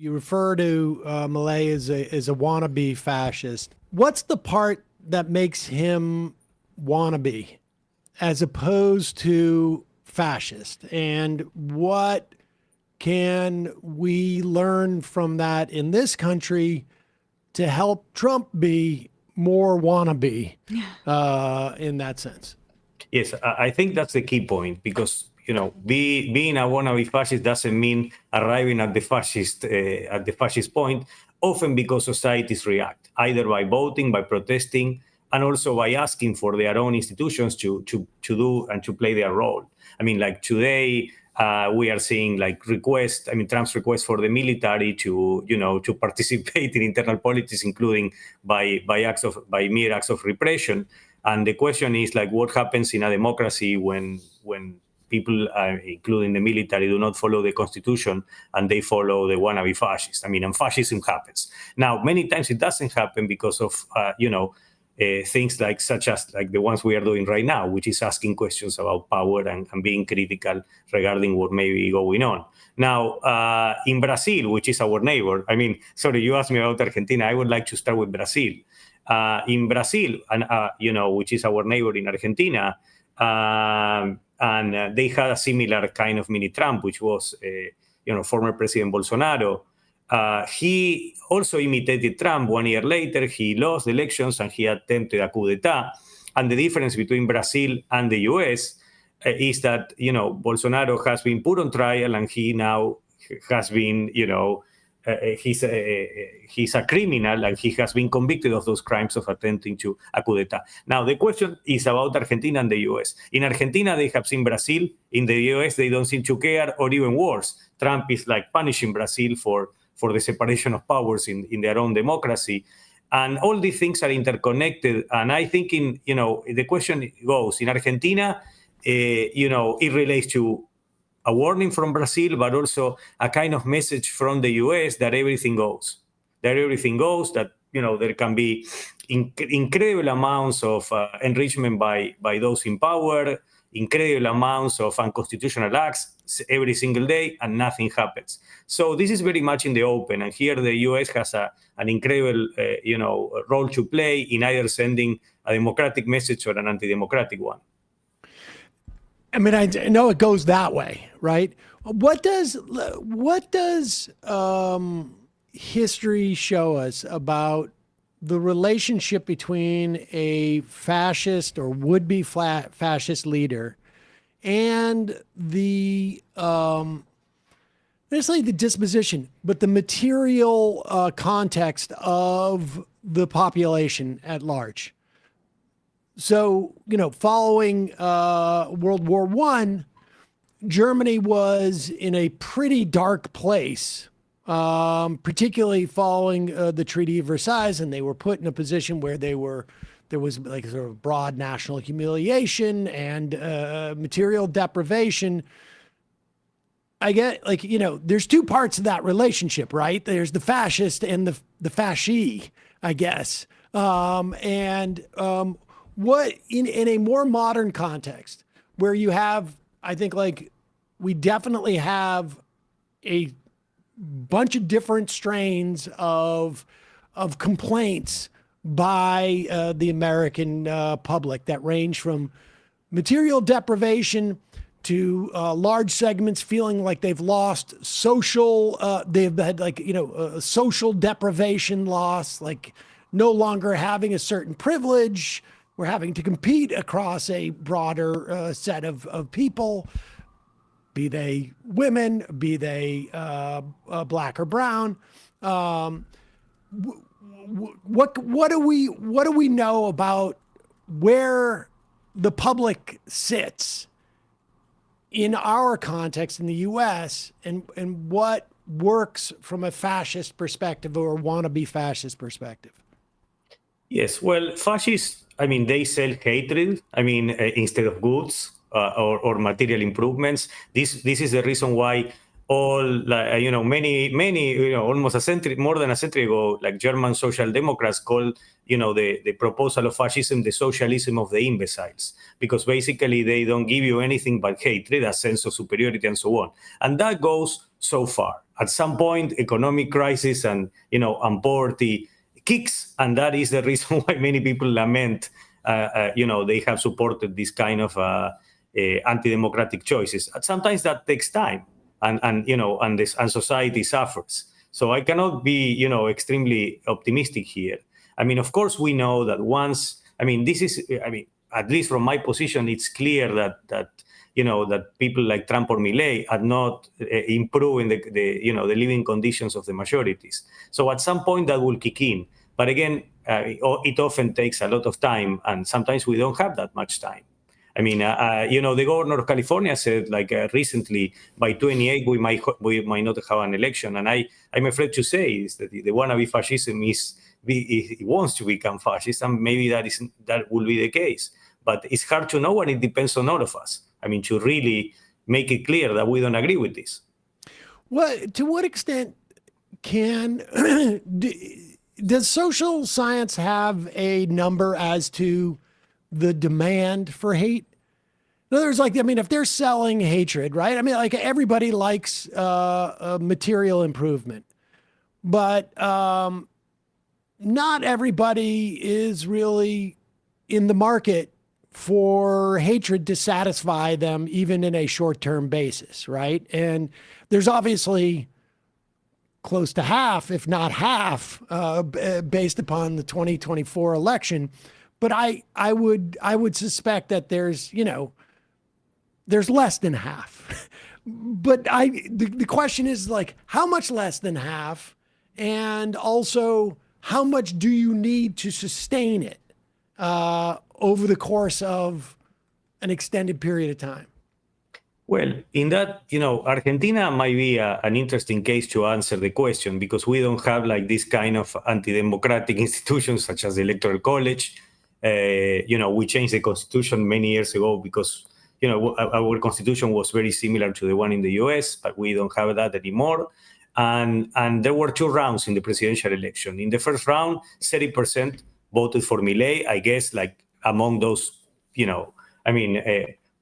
you refer to Milei as a wannabe fascist. What's the part that makes him wannabe as opposed to fascist? And what can we learn from that in this country to help Trump be more wannabe in that sense? Yes, I think that's the key point, because being a wannabe fascist doesn't mean arriving at the fascist point. Often because societies react either by voting, by protesting, and also by asking for their own institutions to do and to play their role. I mean, like today, we are seeing like requests. I mean, Trump's request for the military to participate in internal politics, including by mere acts of repression. And the question is like, what happens in a democracy when people, including the military, do not follow the constitution and they follow the wannabe fascists? I mean, and fascism happens. Now, many times it doesn't happen because of things such as the ones we are doing right now, which is asking questions about power and being critical regarding what may be going on. Now, in Brazil, which is our neighbor, I mean, sorry, you asked me about Argentina. I would like to start with Brazil. In Brazil, and which is our neighbor in Argentina, and they had a similar kind of mini Trump, which was former President Bolsonaro. He also imitated Trump. 1 year later, he lost the elections and he attempted a coup d'etat. And the difference between Brazil and the US is that Bolsonaro has been put on trial and he now has been he's a criminal and he has been convicted of those crimes of attempting to a coup d'etat. Now, the question is about Argentina and the US. In Argentina, they have seen Brazil. In the US, they don't seem to care, or even worse, Trump is like punishing Brazil for the separation of powers in their own democracy. And all these things are interconnected. And I think the question goes, in Argentina, it relates to a warning from Brazil, but also a kind of message from the US that everything goes. That everything goes, that there can be incredible amounts of enrichment by those in power, incredible amounts of unconstitutional acts every single day, and nothing happens. So this is very much in the open, and here the US has an incredible role to play in either sending a democratic message or an anti-democratic one. I mean, I know it goes that way, right? What does history show us about the relationship between a fascist or would-be fascist leader and the necessarily the disposition, but the material context of the population at large? So, following World War I, Germany was in a pretty dark place, particularly following the Treaty of Versailles, and they were put in a position where there was like sort of broad national humiliation and material deprivation. I get there's two parts of that relationship, right? There's the fascist and the fasci, I guess. What in a more modern context where you have, I think we definitely have a bunch of different strains of complaints by the American public that range from material deprivation to large segments feeling like they've lost social, they've had social deprivation loss, like no longer having a certain privilege. We're having to compete across a broader set of people, be they women, be they black or brown. What do we know about where the public sits in our context in the U.S. and what works from a fascist perspective or wannabe fascist perspective? Yes, well, fascists, I mean, they sell hatred, instead of goods or material improvements. This is the reason why many, almost more than a century ago, like German social democrats called, the proposal of fascism the socialism of the imbeciles, because basically they don't give you anything but hatred, a sense of superiority, and so on. And that goes so far. at some point, economic crisis and poverty kicks, and that is the reason why many people lament. They have supported this kind of anti-democratic choices. And sometimes that takes time, and society suffers. So I cannot be extremely optimistic here. I mean, of course, we know that once. At least from my position, it's clear that people like Trump or Milei are not improving the living conditions of the majorities. So at some point that will kick in. But again, it often takes a lot of time, and sometimes we don't have that much time. I mean, the governor of California said, recently, by 28 we might not have an election, and I'm afraid to say is that the wannabe fascism it wants to become fascist, and maybe that will be the case. But it's hard to know, and it depends on all of us. I mean, to really make it clear that we don't agree with this. Well, to what extent does social science have a number as to the demand for hate? In other words, if they're selling hatred, right? Everybody likes material improvement, but not everybody is really in the market for hatred to satisfy them, even in a short-term basis, right? And there's obviously close to half, if not half, based upon the 2024 election. But I would suspect that there's less than half. But the question is how much less than half, and also how much do you need to sustain it over the course of an extended period of time? Well, in that, Argentina might be an interesting case to answer the question, because we don't have this kind of anti-democratic institutions such as the Electoral College. We changed the constitution many years ago because, our constitution was very similar to the one in the US, but we don't have that anymore. And there were two rounds in the presidential election. In the first round, 30% voted for Milei, I guess, among those,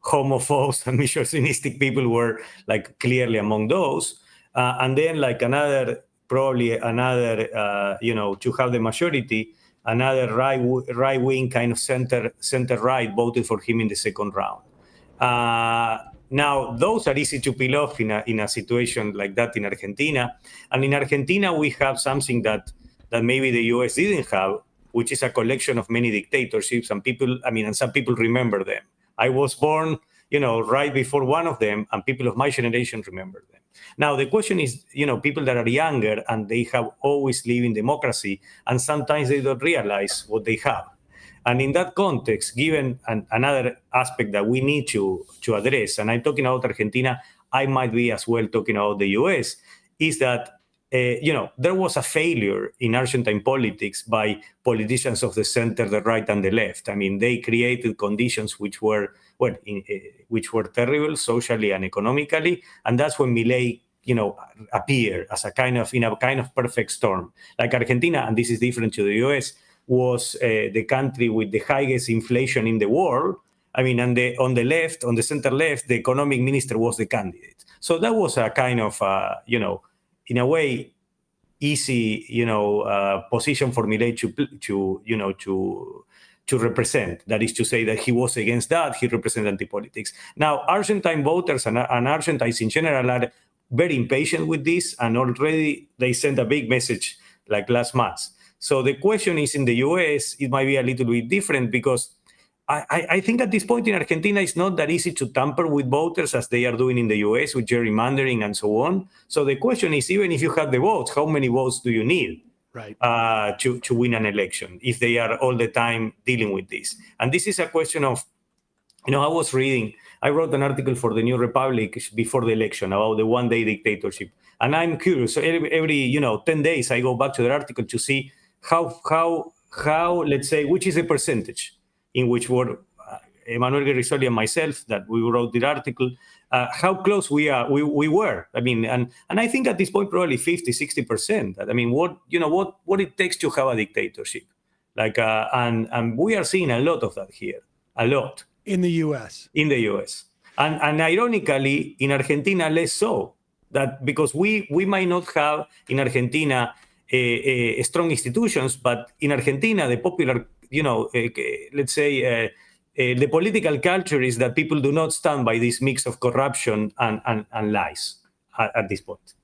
homophobes and misogynistic people were clearly among those. And then probably another, to have the majority, another right-wing kind of center-right voted for him in the second round. Now, those are easy to peel off in a situation like that in Argentina. And in Argentina, we have something that maybe the US didn't have, which is a collection of many dictatorships. And some people remember them. I was born, right before one of them, and people of my generation remember them. Now, the question is, people that are younger and they have always lived in democracy, and sometimes they don't realize what they have. And in that context, given another aspect that we need to address, and I'm talking about Argentina, I might be as well talking about the US, is that there was a failure in Argentine politics by politicians of the center, the right, and the left. I mean, they created conditions which were terrible socially and economically, and that's when Milei, appeared as a kind of perfect storm. Like Argentina, and this is different to the US, was the country with the highest inflation in the world. I mean, and on the center left, the economic minister was the candidate. So that was a kind of, in a way, easy, position for Milei to represent. That is to say that he was against that. He represented anti-politics. Now, Argentine voters and Argentines in general are very impatient with this, and already they sent a big message last month. So the question is, in the US, it might be a little bit different, because I think at this point in Argentina, it's not that easy to tamper with voters as they are doing in the US with gerrymandering and so on. So the question is, even if you have the votes, how many votes do you need to win an election if they are all the time dealing with this? And this is a question of, I wrote an article for the New Republic before the election about the one-day dictatorship. And I'm curious, so every 10 days, I go back to the article to see how let's say, which is the percentage in which were Emanuel Guerrisoli and myself that we wrote the article, how close we were. I mean, and I think at this point, probably 50-60%. I mean, what it takes to have a dictatorship. And we are seeing a lot of that here, a lot. In the US. In the US. And ironically, in Argentina, less so. that because we might not have in Argentina strong institutions, but in Argentina the popular, let's say. The political culture is that people do not stand by this mix of corruption and lies at this point.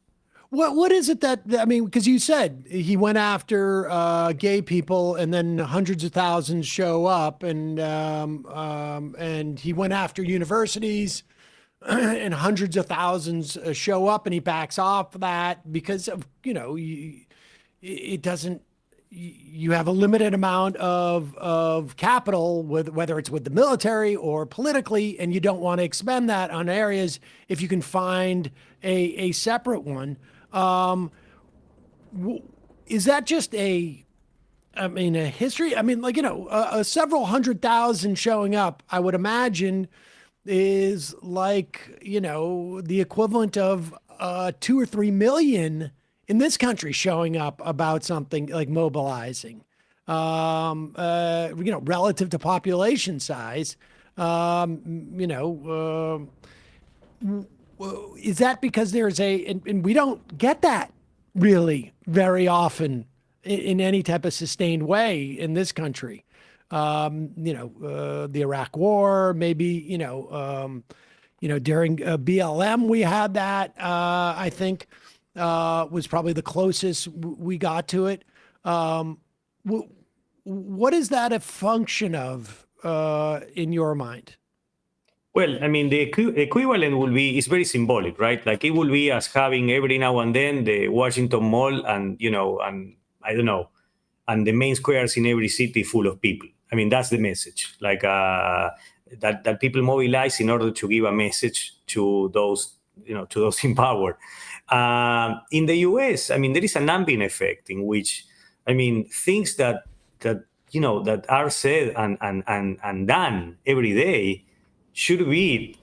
What is it that, I mean, because you said he went after gay people, and then hundreds of thousands show up, and he went after universities, and hundreds of thousands show up, and he backs off that because of, it doesn't. You have a limited amount of capital, whether it's with the military or politically, and you don't want to expend that on areas if you can find a separate one. Is that just a history? I mean, like, several 100,000 showing up, I would imagine is like, the equivalent of 2 or 3 million in this country showing up about something, like mobilizing, relative to population size. Is that because there's and we don't get that really very often in any type of sustained way in this country. The Iraq War, maybe, during BLM, we had that, I think, was probably the closest we got to it. What is that a function of in your mind? Well, I mean, the equivalent will be, it's very symbolic, right? Like it will be as having every now and then the Washington Mall and, and I don't know, and the main squares in every city full of people. I mean, that's the message, like that people mobilize in order to give a message to those, to those in power. In the US, I mean, there is an ambient effect in which, I mean, things that are said and done every day should be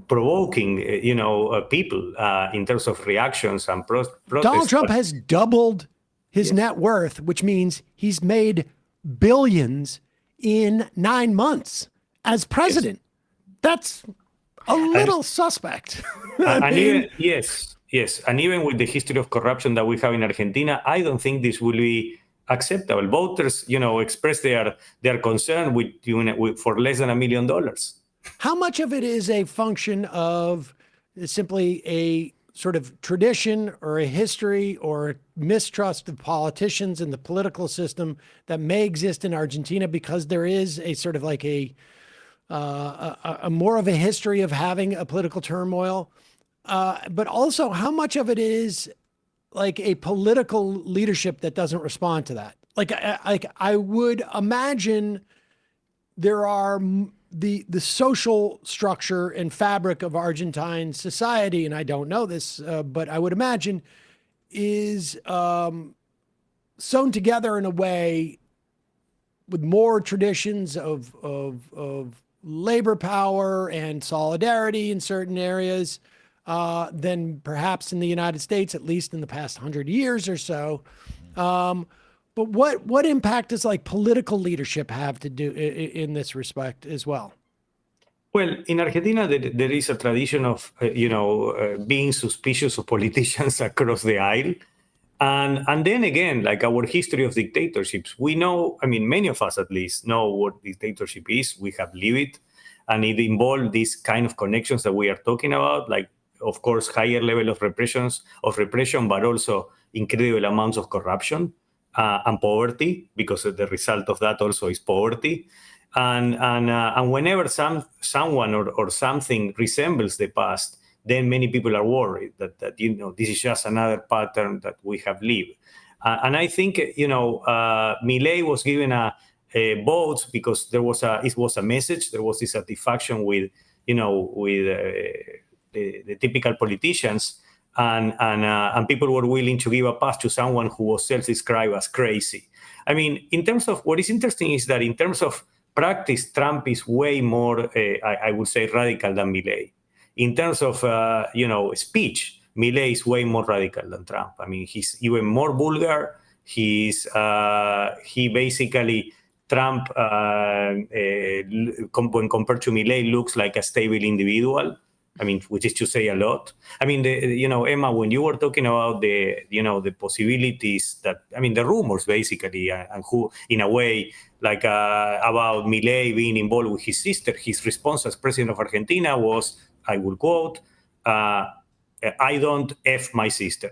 provoking, people in terms of reactions and protests. Donald Trump has doubled his net worth, which means he's made billions in 9 months as president. That's a little suspect. Yes. And even with the history of corruption that we have in Argentina, I don't think this will be acceptable. Voters, express their concern with for less than $1 million. How much of it is a function of simply a sort of tradition or a history or mistrust of politicians and the political system that may exist in Argentina, because there is a sort of like a more of a history of having a political turmoil, but also how much of it is like a political leadership that doesn't respond to that? Like I would imagine there are the social structure and fabric of Argentine society, and I don't know this, but I would imagine is sewn together in a way with more traditions of labor power and solidarity in certain areas than perhaps in the United States, at least in the past 100 years or so. But what impact does like political leadership have to do in this respect as well? Well, in Argentina, there is a tradition of being suspicious of politicians across the aisle, and then again, like our history of dictatorships, we know. I mean, many of us at least know what dictatorship is. We have lived it, and it involved these kind of connections that we are talking about, like of course higher level of repression, but also incredible amounts of corruption. And poverty, because the result of that also is poverty, and whenever someone or something resembles the past, then many people are worried that this is just another pattern that we have lived. And I think Milei was given a vote because it was a message. There was dissatisfaction with the typical politicians. And people were willing to give a pass to someone who was self-described as crazy. I mean, in terms of what is interesting is that in terms of practice, Trump is way more, I would say, radical than Milei. In terms of, speech, Milei is way more radical than Trump. I mean, he's even more vulgar. He basically, Trump, when compared to Milei, looks like a stable individual. I mean, which is to say a lot. I mean, Emma, when you were talking about the possibilities that, I mean, the rumors basically, and who, in a way, like about Milei being involved with his sister, his response as president of Argentina was, I will quote, I don't F my sister.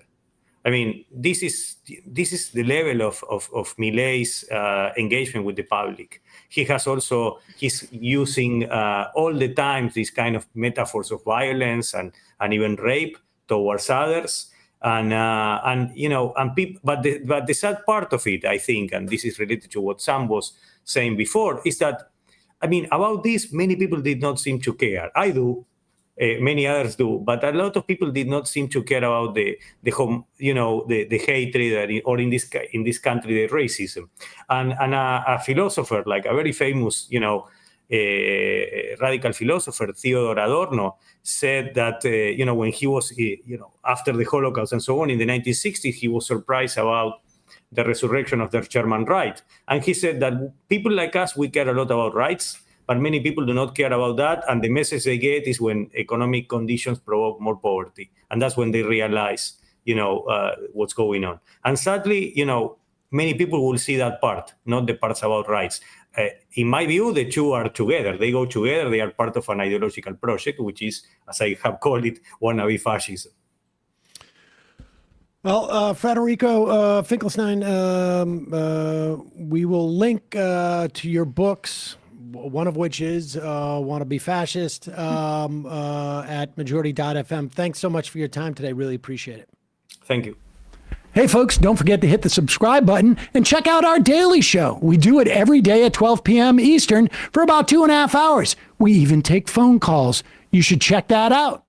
I mean, this is the level of Milei's engagement with the public. He's using all the time these kind of metaphors of violence and even rape towards others. But the sad part of it, I think, and this is related to what Sam was saying before, is that, I mean, about this, many people did not seem to care. I do. Many others do, but a lot of people did not seem to care about the hatred, or in this country, the racism. And a philosopher, like a very famous, radical philosopher, Theodor Adorno, said that when he was, after the Holocaust and so on in the 1960s, he was surprised about the resurrection of the German right, and he said that people like us, we care a lot about rights. But many people do not care about that, and the message they get is when economic conditions provoke more poverty, and that's when they realize, what's going on. And sadly, many people will see that part, not the parts about rights. In my view, the two are together. They go together. They are part of an ideological project, which is, as I have called it, wannabe fascism. Well, Frederico Finchelstein, we will link to your books, one of which is Wannabe Fascist, at majority.fm. Thanks so much for your time today. Really appreciate it. Thank you. Hey, folks, don't forget to hit the subscribe button and check out our daily show. We do it every day at 12 p.m. Eastern for about 2.5 hours. We even take phone calls. You should check that out.